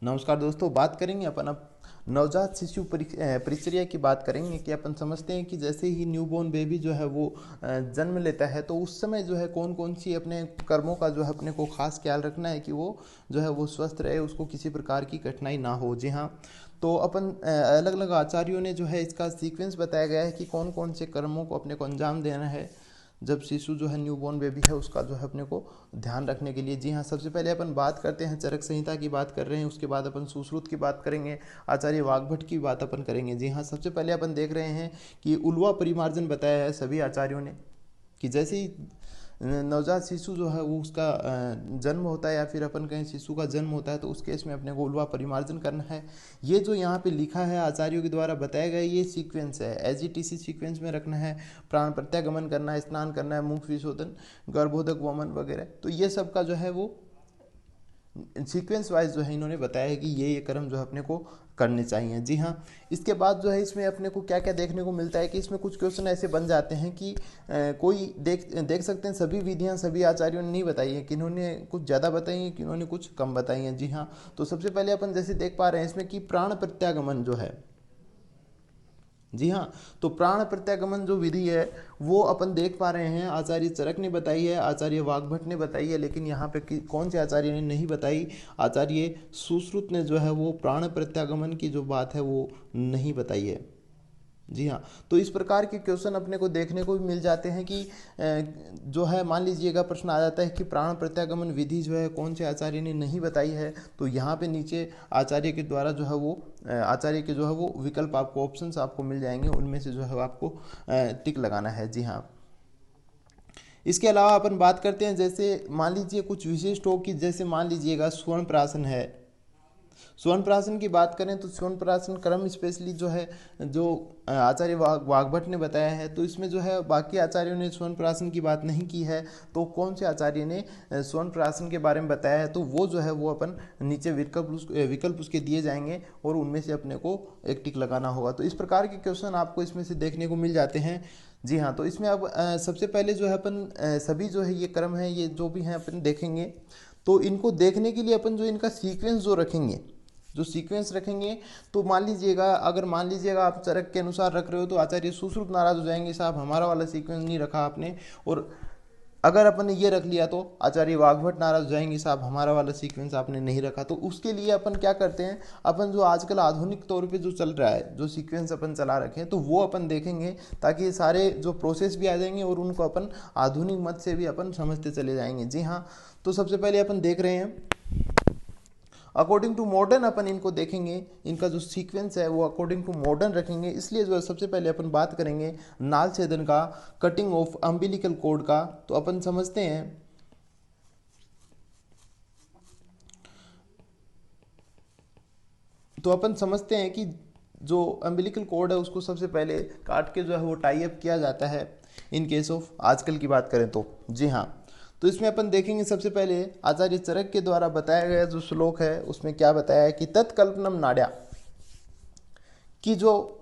नमस्कार दोस्तों, बात करेंगे अपन अब नवजात शिशु परिचर्या की बात करेंगे कि अपन समझते हैं कि जैसे ही न्यूबॉर्न बेबी जो है वो जन्म लेता है तो उस समय जो है कौन कौन सी अपने कर्मों का जो है अपने को खास ख्याल रखना है कि वो जो है वो स्वस्थ रहे, उसको किसी प्रकार की कठिनाई ना हो। जी हाँ, तो अपन अलग अलग आचार्यों ने जो है इसका सीक्वेंस बताया गया है कि कौन कौन से कर्मों को अपने को अंजाम देना है जब शिशु जो है न्यूबॉर्न बेबी है उसका जो है अपने को ध्यान रखने के लिए। जी हाँ, सबसे पहले अपन बात करते हैं चरक संहिता की बात कर रहे हैं, उसके बाद अपन सुश्रुत की बात करेंगे, आचार्य वाग्भट की बात अपन करेंगे। जी हाँ, सबसे पहले अपन देख रहे हैं कि उल्वा परिमार्जन बताया है सभी आचार्यों ने कि जैसे ही नवजात शिशु जो है वो उसका जन्म होता है या फिर अपन कहीं शिशु का जन्म होता है तो उस केस में अपने को उल्वा परिमार्जन करना है। ये जो यहाँ पे लिखा है आचार्यों के द्वारा बताया गया ये सीक्वेंस है, एज इट इसी सीक्वेंस में रखना है। प्राण प्रत्यागमन करना है, स्नान करना है, मुख विशोधन, गर्भोदक वमन वगैरह, तो ये सब का जो है वो सीक्वेंस वाइज जो है इन्होंने बताया है कि ये कर्म जो है अपने को करने चाहिए। जी हाँ, इसके बाद जो है इसमें अपने को क्या क्या देखने को मिलता है कि इसमें कुछ क्वेश्चन ऐसे बन जाते हैं कि कोई देख सकते हैं सभी विधियां सभी आचार्यों ने नहीं बताई है, किन्होंने कुछ ज़्यादा बताई हैं, किन्होंने कुछ कम बताई हैं। जी हाँ, तो सबसे पहले अपन जैसे देख पा रहे हैं इसमें कि प्राण प्रत्यागमन जो है, जी हाँ, तो प्राण प्रत्यागमन जो विधि है वो अपन देख पा रहे हैं आचार्य चरक ने बताई है, आचार्य वाग्भट ने बताई है, लेकिन यहाँ पे कौन से आचार्य ने नहीं बताई, आचार्य सुश्रुत ने जो है वो प्राण प्रत्यागमन की जो बात है वो नहीं बताई है। जी हाँ, तो इस प्रकार के क्वेश्चन अपने को देखने को भी मिल जाते हैं कि जो है मान लीजिएगा प्रश्न आ जाता है कि प्राण प्रत्यागमन विधि जो है कौन से आचार्य ने नहीं बताई है, तो यहाँ पे नीचे आचार्य के द्वारा जो है वो आचार्य के जो है वो विकल्प आपको ऑप्शंस आपको मिल जाएंगे, उनमें से जो है आपको टिक लगाना है। जी हाँ, इसके अलावा अपन बात करते हैं जैसे मान लीजिए कुछ विशिष्ट हो कि जैसे मान लीजिएगा स्वर्ण प्राशन है। स्वर्ण प्राशन की बात करें तो स्वर्ण प्राशन क्रम स्पेशली जो है जो आचार्य वाग्भट ने बताया है, तो इसमें जो है बाकी आचार्यों ने स्वर्ण प्राशन की बात नहीं की है। तो कौन से आचार्य ने स्वर्ण प्राशन के बारे में बताया है तो वो जो है वो अपन नीचे विकल्प उसके दिए जाएंगे और उनमें से अपने को एक टिक लगाना होगा। तो इस प्रकार के क्वेश्चन आपको इसमें से देखने को मिल जाते हैं। जी हाँ, तो इसमें अब सबसे पहले जो है अपन सभी जो है ये क्रम है ये जो भी हैं अपन देखेंगे, तो इनको देखने के लिए अपन जो इनका सीक्वेंस जो रखेंगे, जो सीक्वेंस रखेंगे, तो मान लीजिएगा अगर मान लीजिएगा आप चरक के अनुसार रख रहे हो तो आचार्य सुश्रुत नाराज हो जाएंगे, साहब हमारा वाला सीक्वेंस नहीं रखा आपने। और अगर अपन ने ये रख लिया तो आचार्य वाग्भट नाराज हो जाएंगे, साहब हमारा वाला सीक्वेंस आपने नहीं रखा। तो उसके लिए अपन क्या करते हैं, अपन जो आजकल आधुनिक तौर पे जो चल रहा है, जो सीक्वेंस अपन चला रखे हैं तो वो अपन देखेंगे, ताकि ये सारे जो प्रोसेस भी आ जाएंगे और उनको अपन आधुनिक मत से भी अपन समझते चले जाएंगे। जी हाँ, तो सबसे पहले अपन देख रहे हैं अकॉर्डिंग टू मॉडर्न, अपन इनको देखेंगे, इनका जो सीक्वेंस है वो अकॉर्डिंग टू मॉडर्न रखेंगे। इसलिए जो है सबसे पहले अपन बात करेंगे नाल छेदन का, कटिंग ऑफ अम्बिलिकल कोड का। तो अपन समझते हैं कि जो अम्बिलिकल कोड है उसको सबसे पहले काट के जो है वो टाई अप किया जाता है इन केस ऑफ आजकल की बात करें तो। जी हाँ, तो इसमें अपन देखेंगे सबसे पहले आचार्य चरक के द्वारा बताया गया जो श्लोक है उसमें क्या बताया है कि तत्कल्पनम नाड्या, कि जो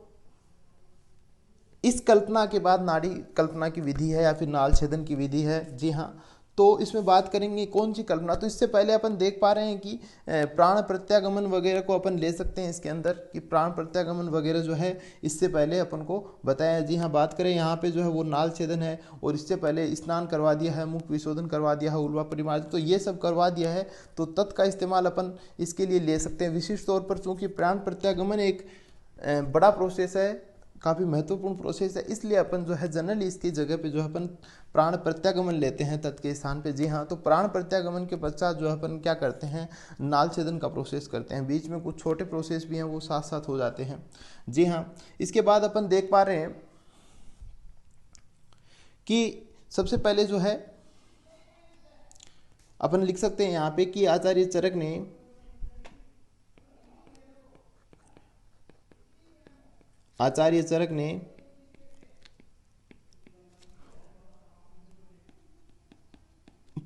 इस कल्पना के बाद नाड़ी कल्पना की विधि है या फिर नाल छेदन की विधि है। जी हाँ, तो इसमें बात करेंगे कौन सी कल्पना, तो इससे पहले अपन देख पा रहे हैं कि प्राण प्रत्यागमन वगैरह को अपन ले सकते हैं इसके अंदर, कि प्राण प्रत्यागमन वगैरह जो है इससे पहले अपन को बताया है। जी हाँ, बात करें यहाँ पे जो है वो नाल छेदन है और इससे पहले स्नान करवा दिया है, मुख विशोधन करवा दिया है, उल्वा परिमार्जन, तो ये सब करवा दिया है। तो तत् का इस्तेमाल अपन इसके लिए ले सकते हैं विशिष्ट तौर पर, चूँकि प्राण प्रत्यागमन एक बड़ा प्रोसेस है, काफ़ी महत्वपूर्ण प्रोसेस है, इसलिए अपन जो है जनरली इसकी जगह पे जो है अपन प्राण प्रत्यागमन लेते हैं तत् के स्थान पे। जी हाँ, तो प्राण प्रत्यागमन के पश्चात जो है अपन क्या करते हैं, नाल छेदन का प्रोसेस करते हैं। बीच में कुछ छोटे प्रोसेस भी हैं वो साथ साथ हो जाते हैं। जी हाँ, इसके बाद अपन देख पा रहे हैं कि सबसे पहले जो है अपन लिख सकते हैं यहाँ पे कि आचार्य चरक ने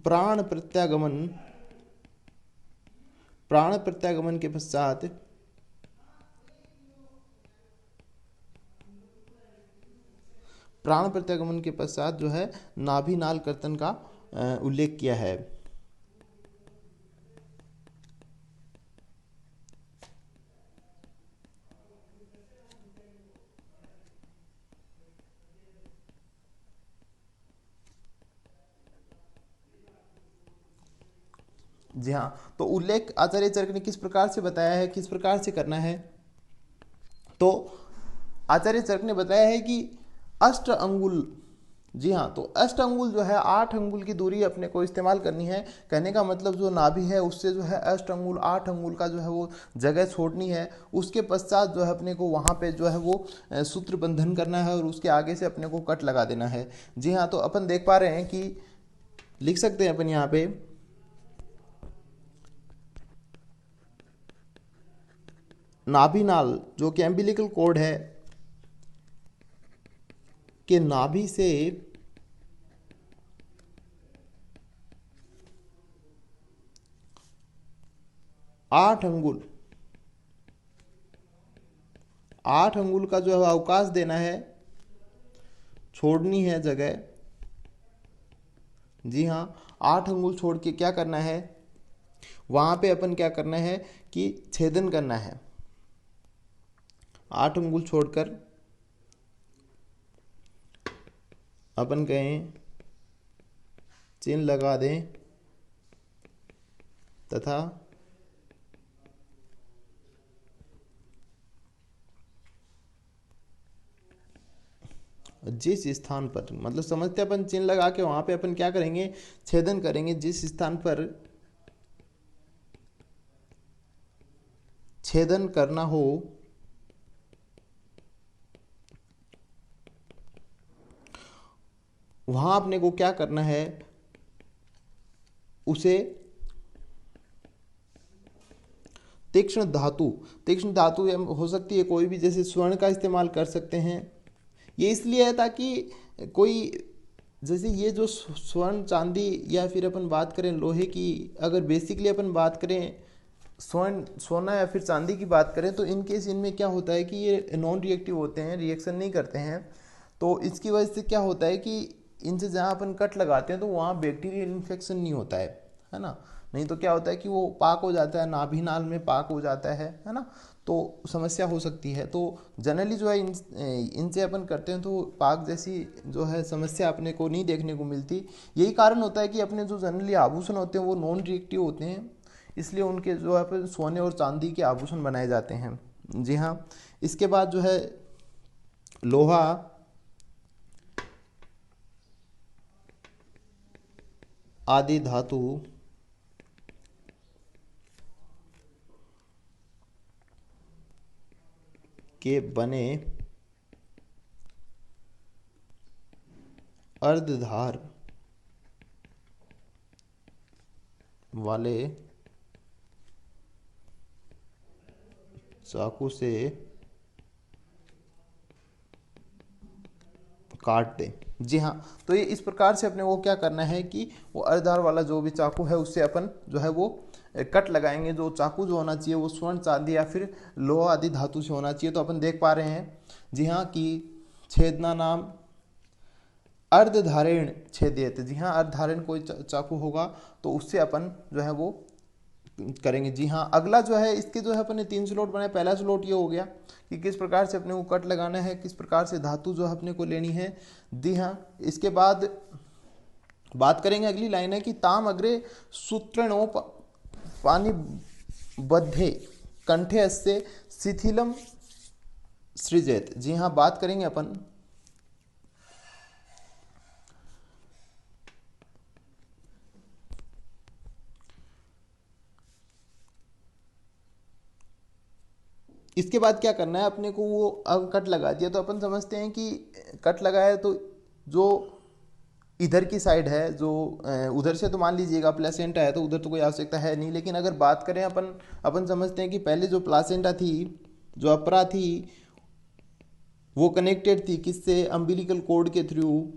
प्राण प्रत्यागमन के पश्चात जो है नाभि नाल कर्तन का उल्लेख किया है। जी हाँ, तो उल्लेख आचार्य चरक ने किस प्रकार से बताया है, किस प्रकार से करना है। तो आचार्य चरक ने बताया है कि अष्ट अंगुल, जी हाँ, तो अष्ट अंगुल जो है 8 अंगुल की दूरी अपने को इस्तेमाल करनी है। कहने का मतलब जो नाभि है उससे जो है अष्ट अंगुल 8 अंगुल का जो है वो जगह छोड़नी है। उसके पश्चात जो है अपने को वहाँ पे जो है वो सूत्र बंधन करना है और उसके आगे से अपने को कट लगा देना है। जी हाँ, तो अपन देख पा रहे हैं कि लिख सकते हैं अपन यहाँ पे नाभिनाल जो कि एम्बिलिकल कॉर्ड है कि नाभि से 8 अंगुल, 8 अंगुल का जो है अवकाश देना है, छोड़नी है जगह। जी हाँ, 8 अंगुल छोड़ के क्या करना है, वहां पे अपन क्या करना है कि छेदन करना है। 8 अंगुल छोड़कर अपन कहें चिन्ह लगा दें तथा जिस स्थान पर, मतलब समझते अपन चिन्ह लगा के वहां पे अपन क्या करेंगे, छेदन करेंगे। जिस स्थान पर छेदन करना हो वहां अपने को क्या करना है, उसे तीक्ष्ण धातु, तीक्ष्ण धातु हो सकती है कोई भी, जैसे स्वर्ण का इस्तेमाल कर सकते हैं। ये इसलिए है ताकि कोई, जैसे ये जो स्वर्ण चांदी या फिर अपन बात करें लोहे की, अगर बेसिकली अपन बात करें स्वर्ण सोना या फिर चांदी की बात करें तो इन केस इनमें क्या होता है कि ये नॉन रिएक्टिव होते हैं, रिएक्शन नहीं करते हैं। तो इसकी वजह से क्या होता है कि इनसे जहाँ अपन कट लगाते हैं तो वहाँ बैक्टीरियल इन्फेक्शन नहीं होता है ना। नहीं तो क्या होता है कि वो पाक हो जाता है, नाभि नाल में पाक हो जाता है ना, तो समस्या हो सकती है। तो जनरली जो है इनसे अपन करते हैं तो पाक जैसी जो है समस्या अपने को नहीं देखने को मिलती। यही कारण होता है कि अपने जो जनरली आभूषण होते हैं वो नॉन रिएक्टिव होते हैं, इसलिए उनके जो है अपन सोने और चांदी के आभूषण बनाए जाते हैं। जी हाँ, इसके बाद जो है लोहा आदि धातु के बने अर्धधार वाले चाकू से काट दें। जी हाँ, तो ये इस प्रकार से अपने को क्या करना है कि वो अर्धधार वाला जो भी चाकू है उससे अपन जो है वो कट लगाएंगे। जो चाकू जो होना चाहिए वो स्वर्ण चांदी या फिर लोहा आदि धातु से होना चाहिए। तो अपन देख पा रहे हैं जी हाँ कि छेदना नाम अर्धधारेण छेदित। जी हाँ, अर्धधारेण कोई चाकू होगा तो उससे अपन जो है वो करेंगे। जी हाँ, अगला जो है इसके जो है अपन ने 3 स्लॉट बनाए। पहला स्लॉट ये हो गया कि किस प्रकार से अपने को कट लगाना है, किस प्रकार से धातु जो है अपने को लेनी है। जी हाँ, इसके बाद बात करेंगे, अगली लाइन है कि ताम अग्रे सूत्रणों पानी बद्धे कंठे अस्य शिथिलम सृजेत। जी हाँ, बात करेंगे अपन इसके बाद क्या करना है अपने को। वो अब कट लगा दिया तो अपन समझते हैं कि कट लगाया तो जो इधर की साइड है, जो उधर से तो मान लीजिएगा प्लेसेंटा है तो उधर तो कोई आवश्यकता है नहीं। लेकिन अगर बात करें अपन समझते हैं कि पहले जो प्लासेंटा थी, जो अपरा थी, वो कनेक्टेड थी किससे, अम्बिलिकल कोड के थ्रू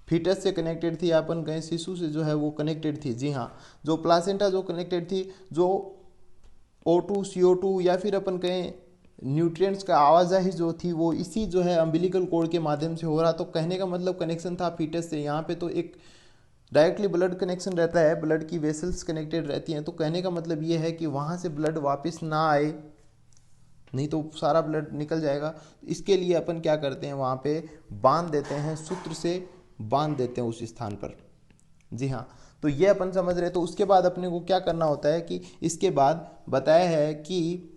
फीटस से कनेक्टेड थी, अपन कहें शिशु से जो है वो कनेक्टेड थी। जी हाँ, जो प्लासेंटा जो कनेक्टेड थी, जो O2 CO2 या फिर अपन कहें न्यूट्रिएंट्स का आवाजाही जो थी वो इसी जो है अम्बिलिकल कोड के माध्यम से हो रहा। तो कहने का मतलब कनेक्शन था फीटस से। यहाँ पे तो एक डायरेक्टली ब्लड कनेक्शन रहता है, ब्लड की वेसल्स कनेक्टेड रहती हैं। तो कहने का मतलब ये है कि वहाँ से ब्लड वापस ना आए, नहीं तो सारा ब्लड निकल जाएगा। इसके लिए अपन क्या करते हैं, वहाँ पे बांध देते हैं सूत्र से बांध देते हैं उस स्थान पर। जी हाँ, तो ये अपन समझ रहे। तो उसके बाद अपने को क्या करना होता है कि इसके बाद बताया है कि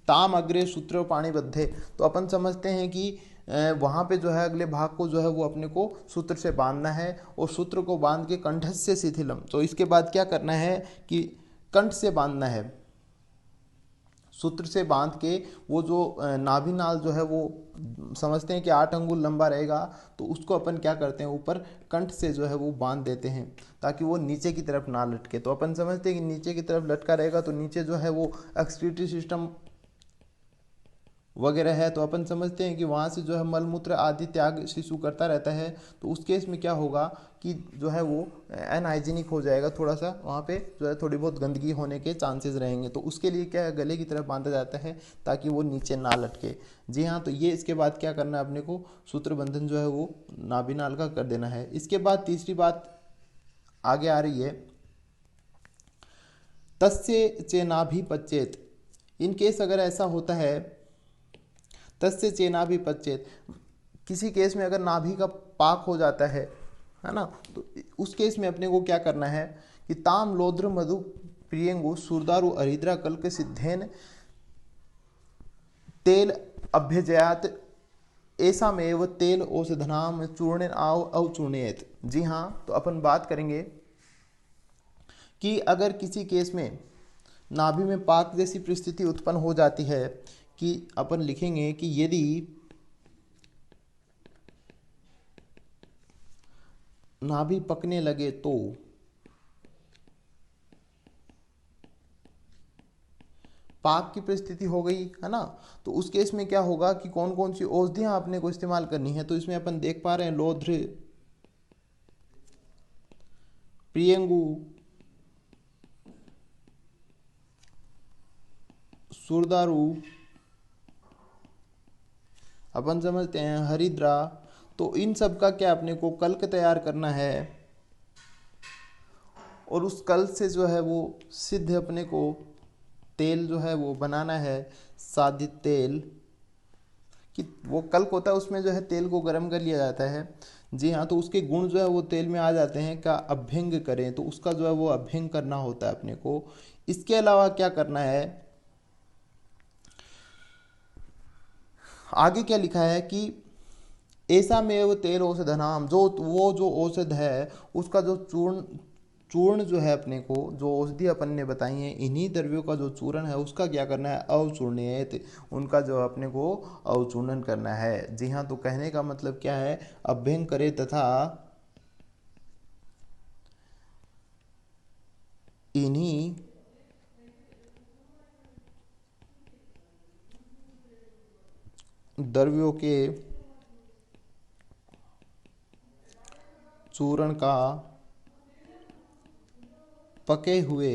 ताम अग्रे सूत्र पाणिबद्धे, तो अपन समझते हैं कि वहाँ पे जो है अगले भाग को जो है वो अपने को सूत्र से बांधना है, और सूत्र को बांध के कंठस्य शिथिलम, तो इसके बाद क्या करना है कि कंठ से बांधना है, सूत्र से बांध के वो जो नाभि नाल जो है वो समझते हैं कि 8 अंगुल लंबा रहेगा, तो उसको अपन क्या करते हैं ऊपर कंठ से जो है वो बांध देते हैं ताकि वो नीचे की तरफ ना लटके। तो अपन समझते हैं कि नीचे की तरफ लटका रहेगा तो नीचे जो है वो एक्सक्रीटरी सिस्टम वगैरह है, तो अपन समझते हैं कि वहाँ से जो है मलमूत्र आदि त्याग शिशु करता रहता है। तो उस केस में क्या होगा कि जो है वो अनहाइजीनिक हो जाएगा, थोड़ा सा वहाँ पे जो है थोड़ी बहुत गंदगी होने के चांसेस रहेंगे। तो उसके लिए क्या है, गले की तरफ बांधा जाता है ताकि वो नीचे ना लटके। जी हाँ, तो ये इसके बाद क्या करना है अपने को, सूत्र बंधन जो है वो नाभिनाल का कर देना है। इसके बाद तीसरी बात आगे आ रही है, तस्य चेनाभि पच्चेत। इन केस अगर ऐसा होता है, तस्य चेनाभि पच्चेत, किसी केस में अगर नाभि का पाक हो जाता है ना, तो उस केस में अपने को क्या करना है कि ताम लोद्र मधु प्रियंगु सुरदारु अरिद्रा कल्क सिद्धेन तेल अभ्यजयात ऐसा में तेल औषधनाम चूर्ण आव अवचूर्णयत। जी हाँ, तो अपन बात करेंगे कि अगर किसी केस में नाभि में पाक जैसी परिस्थिति उत्पन्न हो जाती है, कि अपन लिखेंगे कि यदि नाभि पकने लगे तो पाक की परिस्थिति हो गई है ना, तो उस केस में क्या होगा कि कौन कौन सी औषधियां अपने को इस्तेमाल करनी है। तो इसमें अपन देख पा रहे हैं लोध्र, प्रियंगु, सुरदारू, अपन समझते हैं हरिद्रा। तो इन सब का क्या अपने को कल्क तैयार करना है, और उस कल से जो है वो सिद्ध अपने को तेल जो है वो बनाना है, साधित तेल। कि वो कल्क होता है उसमें जो है तेल को गर्म कर लिया जाता है। जी हाँ, तो उसके गुण जो है वो तेल में आ जाते हैं, का अभ्यंग करें, तो उसका जो है वो अभ्यंग करना होता है अपने को। इसके अलावा क्या करना है, आगे क्या लिखा है कि ऐसा में वो तेल औषधनाम, जो औषध है उसका जो चूर्ण जो है अपने को, जो औषधि अपन ने बताई है, इन्हीं द्रव्यों का जो चूर्ण है उसका क्या करना है, अवचूर्णित, उनका जो अपने को अवचूर्णन करना है। जी हाँ, तो कहने का मतलब क्या है, अभ्यंग करे तथा इन्हीं द्रव्यों के चूर्ण का पके हुए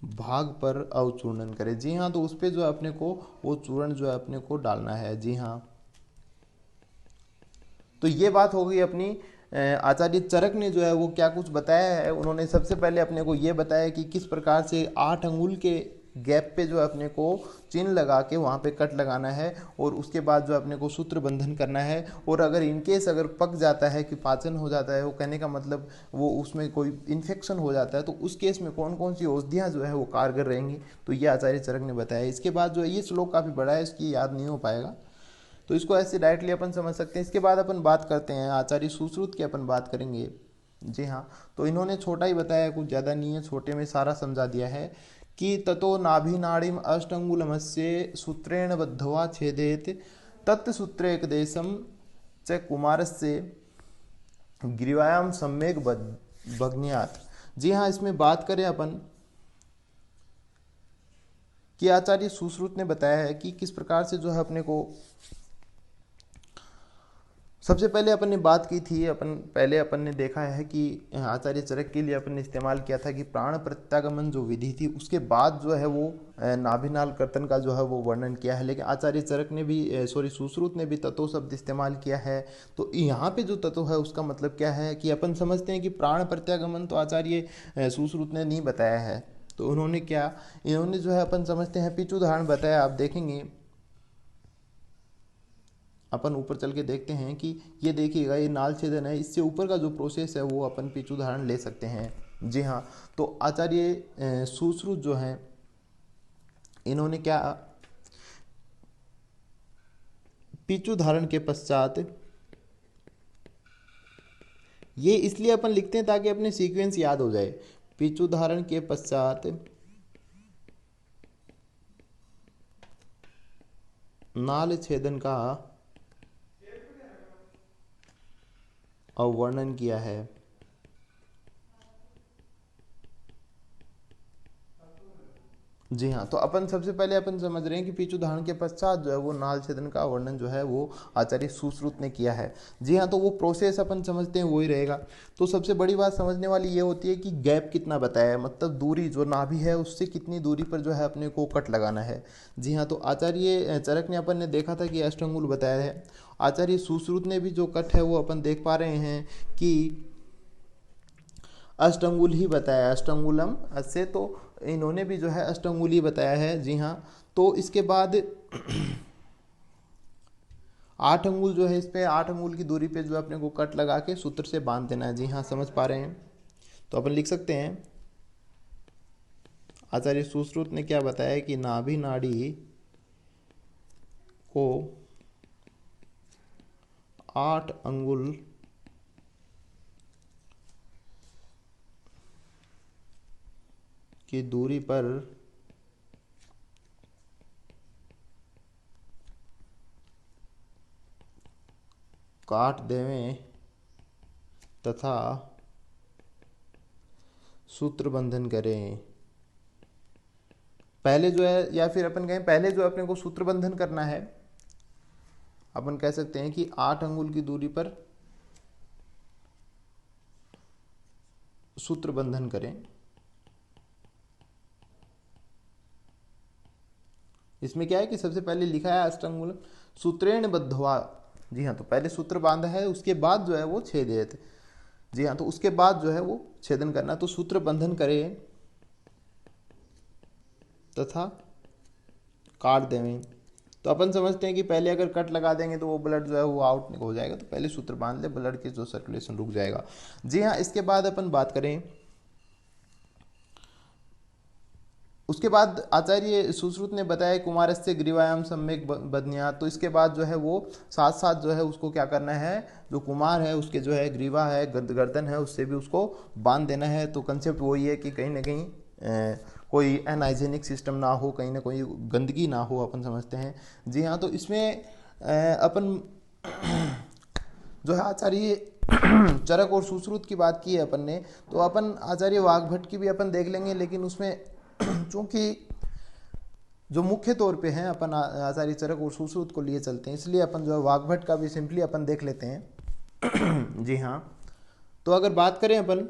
भाग पर अवचूर्णन करें। जी हाँ, तो उस पे जो है अपने को वो चूर्ण जो है अपने को डालना है। जी हाँ, तो ये बात हो गई अपनी। आचार्य चरक ने जो है वो क्या कुछ बताया है, उन्होंने सबसे पहले अपने को ये बताया कि किस प्रकार से 8 अंगुल के गैप पे जो है अपने को चिन्ह लगा के वहाँ पे कट लगाना है, और उसके बाद जो अपने को सूत्र बंधन करना है। और अगर इनकेस अगर पक जाता है कि पाचन हो जाता है, वो कहने का मतलब वो उसमें कोई इन्फेक्शन हो जाता है, तो उस केस में कौन कौन सी औषधियाँ जो है वो कारगर रहेंगी, तो ये आचार्य चरक ने बताया। इसके बाद जो है ये श्लोक काफ़ी बड़ा है, इसकी याद नहीं हो पाएगा, तो इसको ऐसे डायरेक्टली अपन समझ सकते हैं। इसके बाद अपन बात करते हैं आचार्य सुश्रुत की, अपन बात करेंगे। जी हाँ, तो इन्होंने छोटा ही बताया, कुछ ज़्यादा नहीं है, छोटे में सारा समझा दिया है कि ततो नाभिनाड़िम अष्टंगुलमस्य सूत्रेण बद्धवा छेदेत तत्सूत्रेकदेशम च कुमारस्य ग्रीवायाम सम्यक बग्न्यात्। जी हाँ, इसमें बात करें अपन कि आचार्य सुश्रुत ने बताया है कि किस प्रकार से जो है अपने को, सबसे पहले अपन ने बात की थी, अपन ने देखा है कि आचार्य चरक के लिए अपन ने इस्तेमाल किया था कि प्राण प्रत्यागमन जो विधि थी उसके बाद जो है वो नाभिनाल कर्तन का जो है वो वर्णन किया है। लेकिन आचार्य चरक ने भी सुश्रुत ने भी तत्व शब्द इस्तेमाल किया है। तो यहाँ पे जो तत्व है उसका मतलब क्या है कि अपन समझते हैं कि प्राण प्रत्यागमन तो आचार्य सुश्रुत ने नहीं बताया है, तो इन्होंने जो है अपन समझते हैं पिच उदाहरण बताया। आप देखेंगे अपन ऊपर चल के देखते हैं कि ये देखिएगा, ये नाल छेदन है, इससे ऊपर का जो प्रोसेस है वो अपन पिच उदाहरण ले सकते हैं। जी हाँ, तो आचार्य सुश्रुत जो हैं इन्होंने क्या, पिच उदाहरण के पश्चात, ये इसलिए अपन लिखते हैं ताकि अपने सीक्वेंस याद हो जाए। पिच उदाहरण के पश्चात नाल छेदन का वर्णन किया है। जी हाँ, तो अपन सबसे पहले अपन समझ रहे हैं कि पिच उदाहरण के पश्चात जो है वो नाल छेदन का वर्णन जो है वो आचार्य सुश्रुत ने किया है। जी हाँ, तो वो प्रोसेस अपन समझते हैं वही रहेगा। तो सबसे बड़ी बात समझने वाली ये होती है कि गैप कितना बताया है, मतलब दूरी जो नाभि है उससे कितनी दूरी पर जो है अपने को कट लगाना है। जी हाँ, तो आचार्य चरक ने अपन ने देखा था कि अष्टांगुल बताया है। आचार्य सुश्रुत ने भी जो कट है वो अपन देख पा रहे हैं कि अष्टांगुल ही बताया, अष्टांगुलम से, तो इन्होंने भी जो है अष्टांगुल ही बताया है। जी हाँ, तो इसके बाद 8 अंगुल जो है, इस पे 8 अंगुल की दूरी पे जो है अपने को कट लगा के सूत्र से बांध देना है। जी हाँ, समझ पा रहे हैं, तो अपन लिख सकते हैं आचार्य सुश्रुत ने क्या बताया कि नाभि नाड़ी को 8 अंगुल की दूरी पर काट देवें तथा सूत्र बंधन करें। पहले जो है, या फिर अपन कहें पहले जो अपने को सूत्र बंधन करना है, अपन कह सकते हैं कि 8 अंगुल की दूरी पर सूत्र बंधन करें। इसमें क्या है कि सबसे पहले लिखा है अष्टांगुल सूत्रेण बद्धवा। जी हाँ, तो पहले सूत्र बांधा है, उसके बाद जो है वो छेदेत। जी हाँ, तो उसके बाद जो है वो छेदन करना, तो सूत्र बंधन करें तथा काट देवें। तो अपन समझते हैं कि पहले अगर कट लगा देंगे तो वो ब्लड जो है वो आउट हो जाएगा, तो पहले सूत्र बांध ले, ब्लड की जो सर्कुलेशन रुक जाएगा। जी हाँ, इसके बाद अपन बात करें, उसके बाद आचार्य सुश्रुत ने बताया कुमारस्य ग्रीवायाम सम्यक बदनिया। तो इसके बाद जो है वो साथ साथ जो है उसको क्या करना है, जो कुमार है उसके जो है ग्रीवा है, गर्दन है, उससे भी उसको बांध देना है। तो कंसेप्ट वही है कि कहीं ना कहीं कोई अनहाइजेनिक सिस्टम ना हो, कहीं ना कोई गंदगी ना हो, अपन समझते हैं। जी हाँ, तो इसमें अपन जो है आचार्य चरक और सुश्रुत की बात की है अपन ने, तो अपन आचार्य वाग्भट की भी अपन देख लेंगे, लेकिन उसमें चूंकि जो मुख्य तौर पे हैं अपन आचार्य चरक और सुश्रुत को लिए चलते हैं, इसलिए अपन जो है वाग्भट का भी सिंपली अपन देख लेते हैं। जी हाँ, तो अगर बात करें अपन,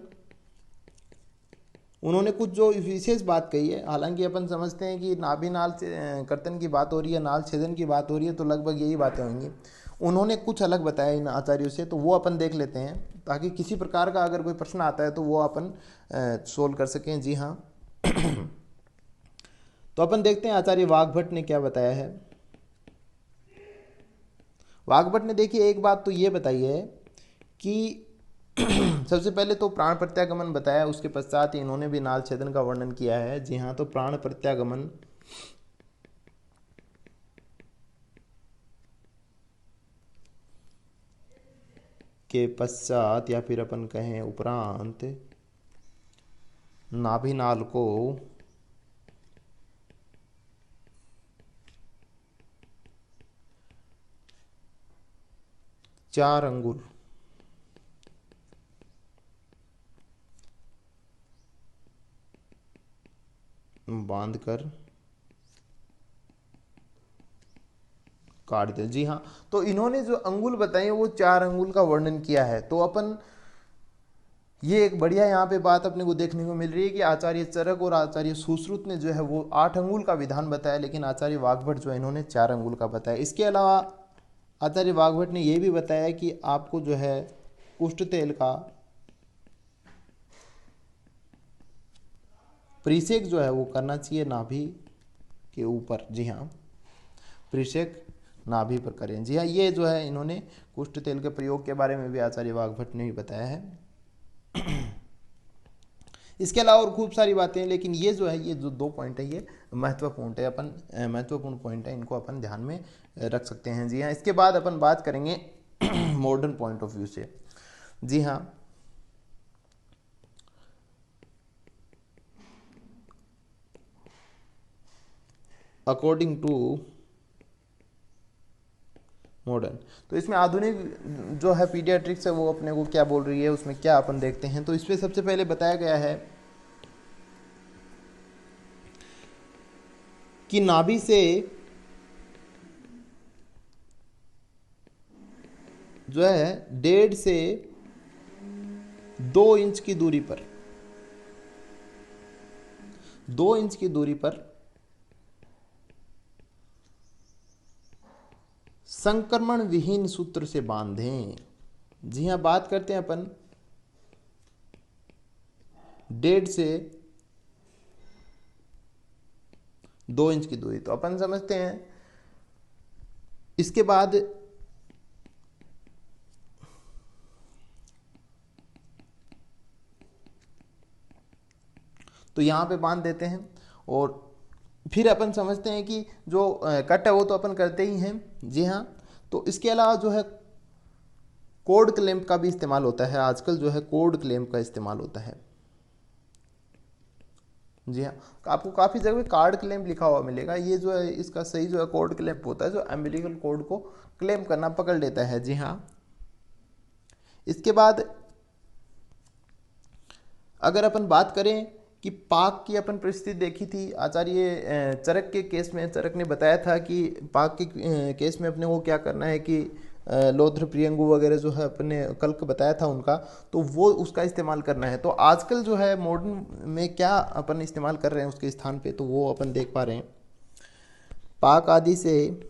उन्होंने कुछ जो विशेष बात कही है, हालांकि अपन समझते हैं कि नाभि नाल कर्तन की बात हो रही है, नाल छेदन की बात हो रही है, तो लगभग यही बातें होंगी। उन्होंने कुछ अलग बताया इन आचार्यों से, तो वो अपन देख लेते हैं, ताकि किसी प्रकार का अगर कोई प्रश्न आता है तो वो अपन सोल्व कर सकें। जी हाँ, तो अपन देखते हैं आचार्य वाग्भट ने क्या बताया है। वाग्भट ने देखिए एक बात तो ये बताई है कि सबसे पहले तो प्राण प्रत्यागमन बताया, उसके पश्चात इन्होंने भी नाल छेदन का वर्णन किया है। जी हाँ, तो प्राण प्रत्यागमन के पश्चात या फिर अपन कहें उपरांत नाभि नाल को चार अंगुल बांधकर काट दे। जी हाँ, तो इन्होंने जो अंगुल बताई वो 4 अंगुल का वर्णन किया है। तो अपन ये एक बढ़िया यहाँ पे बात अपने को देखने को मिल रही है कि आचार्य चरक और आचार्य सुश्रुत ने जो है वो 8 अंगुल का विधान बताया, लेकिन आचार्य वाग्भट जो है इन्होंने 4 अंगुल का बताया। इसके अलावा आचार्य वाग्भट ने यह भी बताया कि आपको जो है कुष्ठ तेल का परिसेक जो है वो करना चाहिए नाभि के ऊपर। जी हाँ, परिसेक नाभि पर करें। जी हाँ, ये जो है इन्होंने कुष्ठ तेल के प्रयोग के बारे में भी आचार्य वाग्भट ने भी बताया है। इसके अलावा और खूब सारी बातें हैं, लेकिन ये जो है, ये जो 2 पॉइंट है ये महत्वपूर्ण है, अपन महत्वपूर्ण पॉइंट है, इनको अपन ध्यान में रख सकते हैं। जी हाँ, इसके बाद अपन बात करेंगे मॉडर्न पॉइंट ऑफ व्यू से। जी हाँ, अकॉर्डिंग टू मॉडर्न, तो इसमें आधुनिक जो है पीडियाट्रिक्स है वो अपने को क्या बोल रही है, उसमें क्या अपन देखते हैं। तो इसमें सबसे पहले बताया गया है कि नाभि से जो है 1.5 से 2 इंच की दूरी पर, 2 इंच की दूरी पर संक्रमण विहीन सूत्र से बांधें। जी हाँ, बात करते हैं अपन 1.5 से 2 इंच की दूरी, तो अपन समझते हैं। इसके बाद तो यहां पे बांध देते हैं, और फिर अपन समझते हैं कि जो कट है वो तो अपन करते ही हैं। जी हाँ, तो इसके अलावा जो है कोड क्लैंप का भी इस्तेमाल होता है। आजकल जो है कोड क्लैंप का इस्तेमाल होता है। जी हाँ, आपको काफ़ी जगह कार्ड क्लैंप लिखा हुआ मिलेगा। ये जो है इसका सही जो है कोड क्लैंप होता है, जो अम्बिलिकल कोड को क्लैंप करना पकड़ लेता है। जी हाँ, इसके बाद अगर अपन बात करें कि पाक की अपन परिस्थिति देखी थी आचार्य चरक के केस में, चरक ने बताया था कि पाक के केस में अपने को क्या करना है कि लौध्र प्रियंगु वगैरह जो है अपने कल्क बताया था उनका, तो वो उसका इस्तेमाल करना है। तो आजकल जो है मॉडर्न में क्या अपन इस्तेमाल कर रहे हैं उसके स्थान पे, तो वो अपन देख पा रहे हैं। पाक आदि से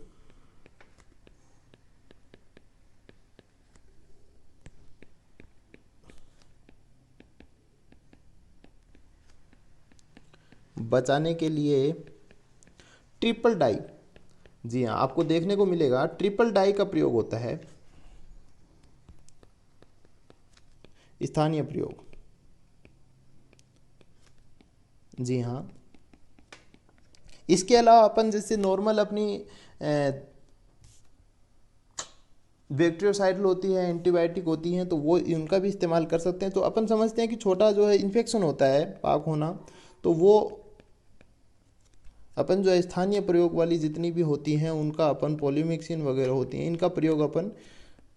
बचाने के लिए ट्रिपल डाई, जी हाँ, आपको देखने को मिलेगा ट्रिपल डाई का प्रयोग होता है, स्थानीय प्रयोग। जी हाँ, इसके अलावा अपन जैसे नॉर्मल अपनी बैक्टीरियोसाइडल होती है, एंटीबायोटिक होती हैं, तो वो इनका भी इस्तेमाल कर सकते हैं। तो अपन समझते हैं कि छोटा जो है इन्फेक्शन होता है पाक होना, तो वो अपन जो है स्थानीय प्रयोग वाली जितनी भी होती हैं उनका अपन पॉलीमिक्सिन वगैरह होती हैं, इनका प्रयोग अपन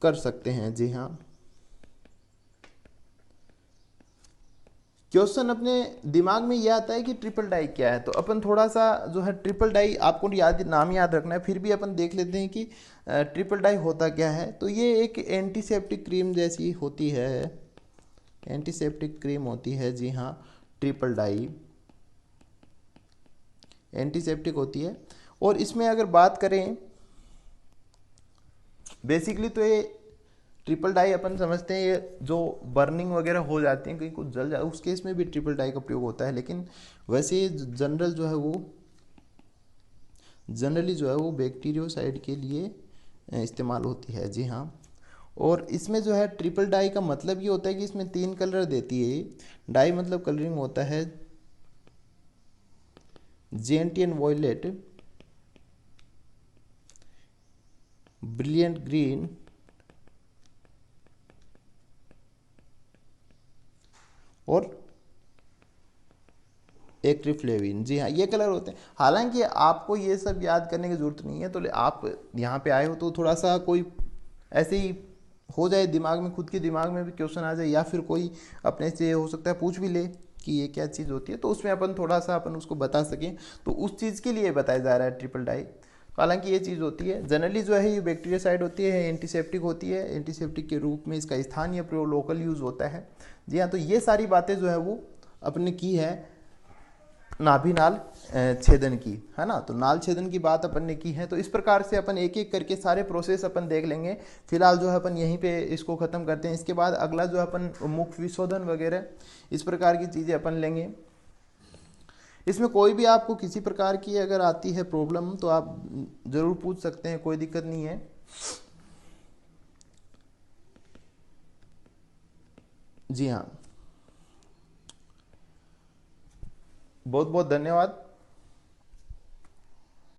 कर सकते हैं। जी हाँ, क्वेश्चन अपने दिमाग में यह आता है कि ट्रिपल डाई क्या है, तो अपन थोड़ा सा जो है ट्रिपल डाई आपको नाम याद रखना है, फिर भी अपन देख लेते हैं कि ट्रिपल डाई होता क्या है। तो ये एक एंटीसेप्टिक क्रीम जैसी होती है, एंटीसेप्टिक क्रीम होती है। जी हाँ, ट्रिपल डाई एंटीसेप्टिक होती है। और इसमें अगर बात करें बेसिकली, तो ये ट्रिपल डाई अपन समझते हैं ये जो बर्निंग वगैरह हो जाती है, कहीं कुछ जल जाए, उस केस में भी ट्रिपल डाई का प्रयोग होता है। लेकिन वैसे जनरल जो है वो जनरली जो है वो बैक्टीरियोसाइड के लिए इस्तेमाल होती है। जी हाँ, और इसमें जो है ट्रिपल डाई का मतलब ये होता है कि इसमें 3 कलर देती है। डाई मतलब कलरिंग होता है, जेंटियन वॉयलेट, ब्रिलियंट ग्रीन और एक्ट्रीफ्लेविन। जी हाँ, ये कलर होते हैं। हालांकि आपको ये सब याद करने की जरूरत नहीं है, तो आप यहाँ पे आए हो तो थोड़ा सा कोई ऐसे ही हो जाए दिमाग में, खुद के दिमाग में भी क्वेश्चन आ जाए, या फिर कोई अपने से हो सकता है पूछ भी ले कि ये क्या चीज़ होती है, तो उसमें अपन थोड़ा सा अपन उसको बता सकें, तो उस चीज़ के लिए बताया जा रहा है ट्रिपल डाई। हालांकि ये चीज़ होती है जनरली जो है ये बैक्टीरियासाइड होती है, एंटीसेप्टिक होती है, एंटीसेप्टिक के रूप में इसका स्थानीय प्रयोग लोकल यूज़ होता है। जी हाँ, तो ये सारी बातें जो है वो अपने की है नाभि नाल छेदन की, है ना। तो नाल छेदन की बात अपन ने की है, तो इस प्रकार से अपन एक एक करके सारे प्रोसेस अपन देख लेंगे। फिलहाल जो है अपन यहीं पे इसको ख़त्म करते हैं। इसके बाद अगला जो है अपन मुख विशोधन वगैरह इस प्रकार की चीज़ें अपन लेंगे। इसमें कोई भी आपको किसी प्रकार की अगर आती है प्रॉब्लम तो आप ज़रूर पूछ सकते हैं, कोई दिक्कत नहीं है। जी हाँ, बहुत बहुत धन्यवाद।